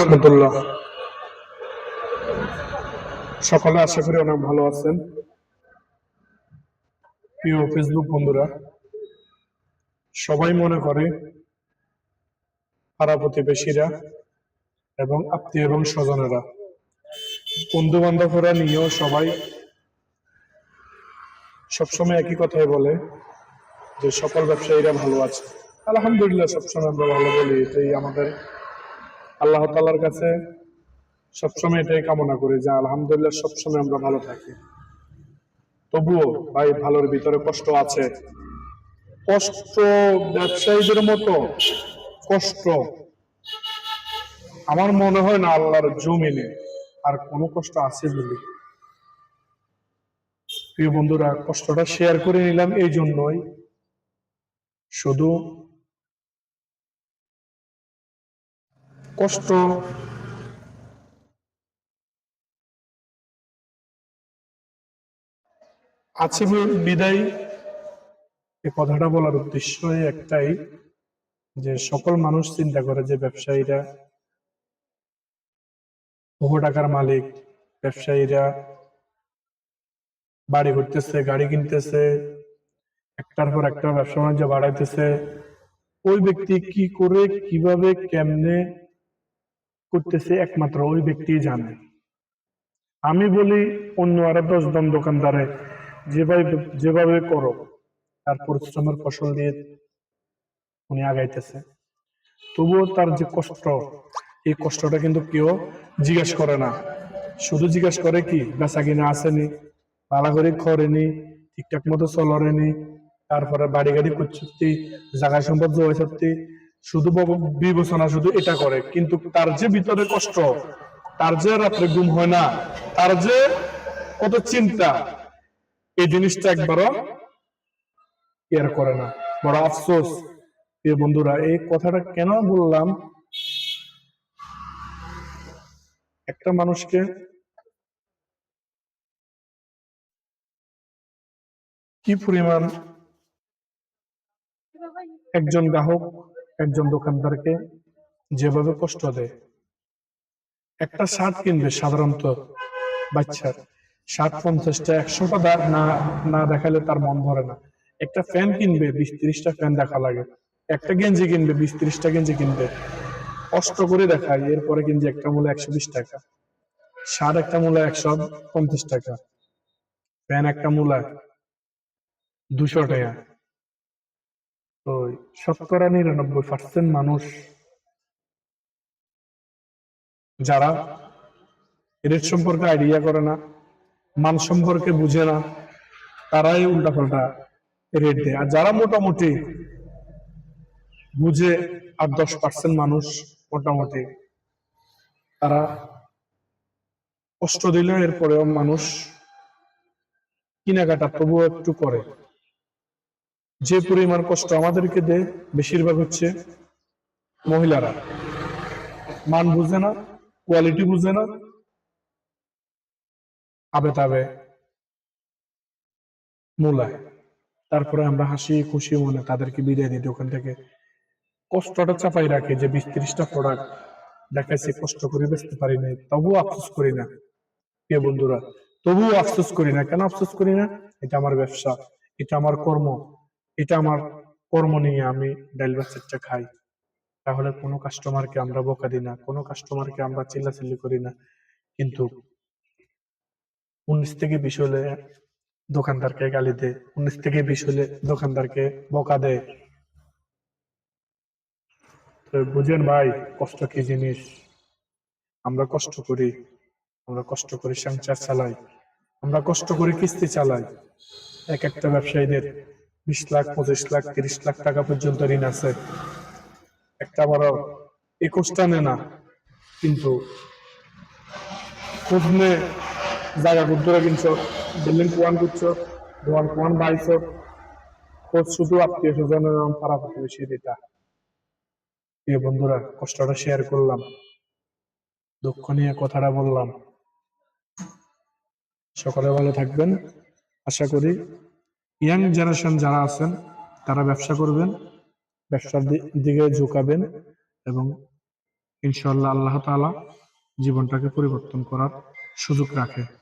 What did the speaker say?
রহমতুল্লাহ। সকালে আশা করি অনেক ভালো আছেন। প্রিয় ফেসবুক বন্ধুরা, সবাই মনে করে পাড়া প্রতিবেশীরা এবং আত্মীয় এবং স্বজনেরা, বন্ধু বান্ধবরা নিয়েও সবাই সবসময় একই কথাই বলে যে সকল ব্যবসায়ীরা ভালো আছে। আলহামদুলিল্লাহ, সবসময় আমরা ভালো বলি। এটাই আমাদের আল্লাহ তাআলার কাছে সবসময় এটাই কামনা করি যে আলহামদুলিল্লাহ সবসময় আমরা ভালো থাকি। তবুও ভাই, ভালোর ভিতরে কষ্ট আছে। কষ্ট ব্যবসায়ীদের মতো কষ্ট আমার মনে হয় না আল্লাহর জমিনে আর কোনো কষ্ট আছে বলে। প্রিয় বন্ধুরা, কষ্টটা শেয়ার করে নিলাম এই জন্যই, শুধু কষ্ট আছে বিদায় এই কথাটা বলার উদ্দেশ্য একটাই, যে সকল মানুষ চিন্তা করে যে ব্যবসায়ীরা বহু টাকার মালিক, ব্যবসায়ীরা বাড়ি করতেছে, গাড়ি কিনতেছে, একটার পর একটা ব্যবসা বাণিজ্য বাড়াইতেছে। ওই ব্যক্তি কি করে, কিভাবে, কেমনে করতেছে একমাত্র ওই ব্যক্তি জানে। আমি বলি অন্য আরো 10 জন দোকানদারে যেভাবে যেভাবে করো, তার পরিশ্রমের ফসল দিয়ে উনি আগাইতেছে, তবুও তার যে কষ্ট, এই কষ্টটা কিন্তু কেউ জিজ্ঞেস করে না। শুধু জিজ্ঞেস করে কি বেচা কিনা আসেনি, ভালো করে করেনি, ঠিকঠাক মতো চলরেনি, তারপরে বাড়ি গাড়ি করছি, জায়গা সম্পদ জয় সত্যি, শুধু বিবেচনা শুধু এটা করে। কিন্তু তার যে ভিতরে কষ্ট, তার যে রাত্রে ঘুম হয় না, তার যে কত চিন্তা, এই জিনিসটা একবারও কেয়ার করে না। বড় আফসোস। প্রিয় বন্ধুরা, এই কথাটা কেন বললাম, একটা মানুষকে কি পরিমাণ একজন গ্রাহক একজন দোকানদারকে যেভাবে কষ্ট দেয়। একটা শার্ট কিনবে সাধারণত বাচ্চার, 60-50টা 100টা না না দেখালে তার মন ভরে না। একটা ফ্যান কিনবে, 20-30টা ফ্যান দেখা লাগে। একটা গেঞ্জি কিনবে, 20-30টা গেঞ্জি কিনবে, কষ্ট করে দেখায়। এরপরে কিনছে একটা মূল্য 120 টাকা, শার্ট একটা মূল্য 150 টাকা, ফ্যান একটা মূল্য 200 টাকা। তো 99% মানুষ যারা রেট সম্পর্কে আইডিয়া করে না, মান সম্পর্কে বুঝে না, তারাই উল্টাপাল্টা রেট দেয়। আর যারা মোটামুটি বুঝে, আর 10% মানুষ মোটামুটি, তারা কষ্ট দিলে এরপরেও মানুষ কেনাকাটা তবুও একটু করে। যে পরিমাণ কষ্ট আমাদেরকে দেয় বেশিরভাগ হচ্ছে মহিলারা। মান বুঝে না, কোয়ালিটি বুঝে না, আবে তাবে মূলায়। তারপরে আমরা হাসি খুশি মনে তাদেরকে বিদায় দিই দোকান থেকে। কষ্টটা চাপাই রাখে যে 20-30টা প্রোডাক্ট দেখাইছে, কষ্ট করে বেচতে পারি নাই, তবুও আফসোস করি না। প্রিয় বন্ধুরা, তবুও আফসোস করি না। কেন আফসোস করি না? এটা আমার ব্যবসা, এটা আমার কর্ম, এটা আমার কর্ম নিয়ে আমি ডাইল ভাত চারটা খাই। তাহলে কোনো কাস্টমারকে আমরা বকা দিই না, কোনো কাস্টমারকে আমরা চিল্লাচিল্লি করি না। কিন্তু 19 থেকে 20 হলে দোকানদারকে গালি দেয়, 19 থেকে 20 হলে দোকানদারকে বকা দেয়। তো বুঝেন ভাই, কষ্ট কি জিনিস। আমরা কষ্ট করি, আমরা কষ্ট করে সংসার চালাই, আমরা কষ্ট করে কিস্তি চালাই। এক একটা ব্যবসায়ীদের 20 লাখ, 25 লাখ, 30 লাখ টাকা পর্যন্ত ঋণ আছে। একটা বড় 21টা নেয় না, কিন্তু প্রথমে জায়গা কুদ্দুরা কিনছো, বিল্ডিং কোয়ান করছো, দোয়ান কোয়ান বাইছো, শুধু আত্মীয় স্বজনের পাড়া প্রতিবেশী এটা। প্রিয় বন্ধুরা, কষ্টটা শেয়ার করলাম, দুঃখ নিয়ে কথাটা বললাম। সকলে ভালো থাকবেন। আশা করি ইয়াং জেনারেশন যারা আছেন তারা ব্যবসা করবেন, ব্যবসার দিকে ঝুঁকাবেন এবং ইনশাআল্লাহ আল্লাহ তাআলা জীবনটাকে পরিবর্তন করার সুযোগ রাখে।